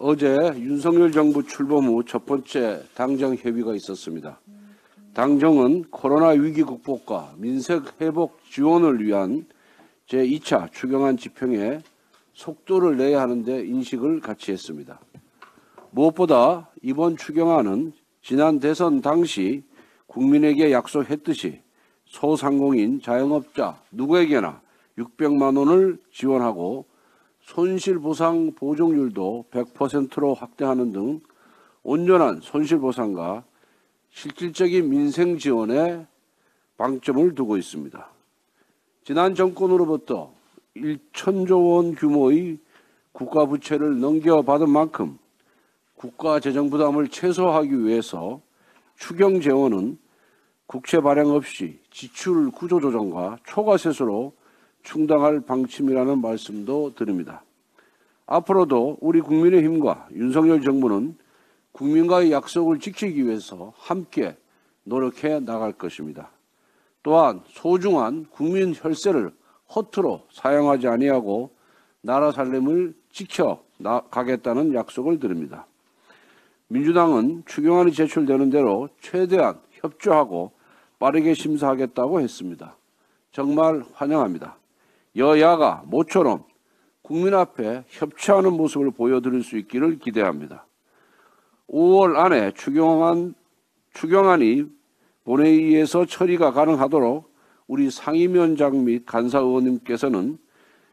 어제 윤석열 정부 출범 후 첫 번째 당정 협의가 있었습니다. 당정은 코로나 위기 극복과 민생 회복 지원을 위한 제2차 추경안 집행에 속도를 내야 하는데 인식을 같이 했습니다. 무엇보다 이번 추경안은 지난 대선 당시 국민에게 약속했듯이 소상공인, 자영업자 누구에게나 600만 원을 지원하고 손실보상 보증률도 100%로 확대하는 등 온전한 손실보상과 실질적인 민생 지원에 방점을 두고 있습니다. 지난 정권으로부터 1,000조 원 규모의 국가부채를 넘겨받은 만큼 국가 재정 부담을 최소화하기 위해서 추경 재원은 국채 발행 없이 지출 구조조정과 초과세수로 충당할 방침이라는 말씀도 드립니다. 앞으로도 우리 국민의힘과 윤석열 정부는 국민과의 약속을 지키기 위해서 함께 노력해 나갈 것입니다. 또한 소중한 국민 혈세를 허투루 사용하지 아니하고 나라 살림을 지켜 나가겠다는 약속을 드립니다. 민주당은 추경안이 제출되는 대로 최대한 협조하고 빠르게 심사하겠다고 했습니다. 정말 환영합니다. 여야가 모처럼 국민 앞에 협치하는 모습을 보여드릴 수 있기를 기대합니다. 5월 안에 추경안이 본회의에서 처리가 가능하도록 우리 상임위원장 및 간사의원님께서는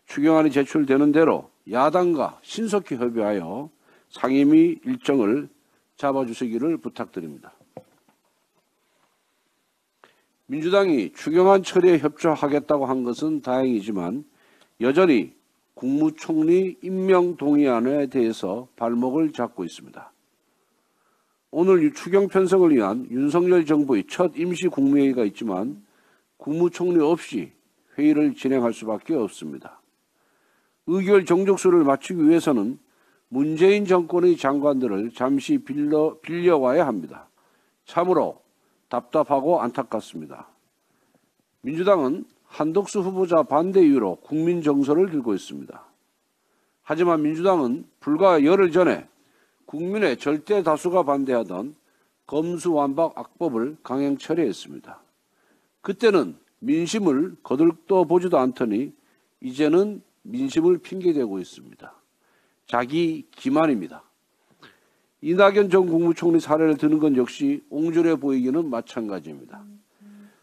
추경안이 제출되는 대로 야당과 신속히 협의하여 상임위 일정을 잡아주시기를 부탁드립니다. 민주당이 추경안 처리에 협조하겠다고 한 것은 다행이지만 여전히 국무총리 임명 동의안에 대해서 발목을 잡고 있습니다. 오늘 추경 편성을 위한 윤석열 정부의 첫 임시 국무회의가 있지만 국무총리 없이 회의를 진행할 수밖에 없습니다. 의결 정족수를 맞추기 위해서는 문재인 정권의 장관들을 잠시 빌려와야 합니다. 참으로 답답하고 안타깝습니다. 민주당은 한덕수 후보자 반대 이유로 국민 정서를 들고 있습니다. 하지만 민주당은 불과 열흘 전에 국민의 절대 다수가 반대하던 검수완박 악법을 강행 처리했습니다. 그때는 민심을 거들떠 보지도 않더니 이제는 민심을 핑계대고 있습니다. 자기 기만입니다. 이낙연 전 국무총리 사례를 드는 건 역시 옹졸해 보이기는 마찬가지입니다.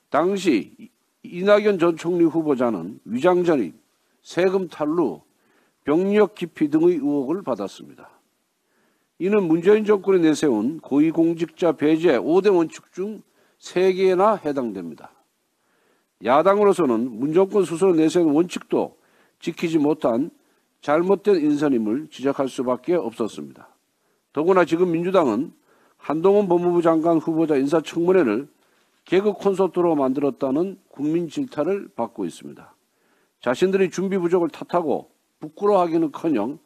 당시 이낙연 전 총리 후보자는 위장전입, 세금 탈루, 병력 기피 등의 의혹을 받았습니다. 이는 문재인 정권이 내세운 고위공직자 배제 5대 원칙 중 3개나 해당됩니다. 야당으로서는 문 정권 스스로 내세운 원칙도 지키지 못한 잘못된 인선임을 지적할 수밖에 없었습니다. 더구나 지금 민주당은 한동훈 법무부 장관 후보자 인사청문회를 개그 콘서트로 만들었다는 국민 질타를 받고 있습니다. 자신들이 준비 부족을 탓하고 부끄러워하기는커녕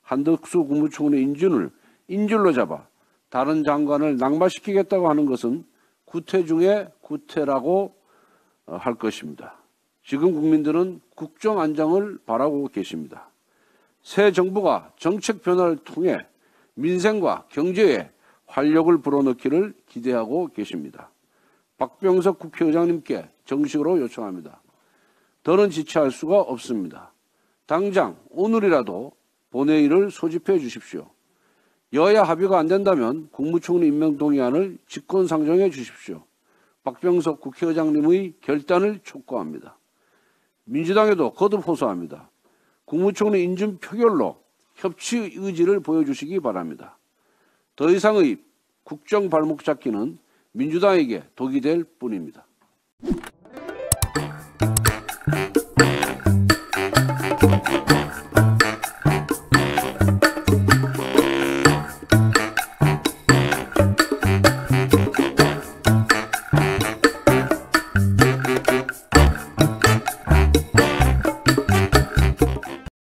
한덕수 국무총리 인준을 인줄로 잡아 다른 장관을 낙마시키겠다고 하는 것은 구태 중에 구태라고 할 것입니다. 지금 국민들은 국정 안정을 바라고 계십니다. 새 정부가 정책 변화를 통해 민생과 경제에 활력을 불어넣기를 기대하고 계십니다. 박병석 국회의장님께 정식으로 요청합니다. 더는 지체할 수가 없습니다. 당장 오늘이라도 본회의를 소집해 주십시오. 여야 합의가 안 된다면 국무총리 임명 동의안을 직권상정해 주십시오. 박병석 국회의장님의 결단을 촉구합니다. 민주당에도 거듭 호소합니다. 국무총리 인준 표결로 협치 의지를 보여주시기 바랍니다. 더 이상의 국정 발목 잡기는 민주당에게 독이 될 뿐입니다.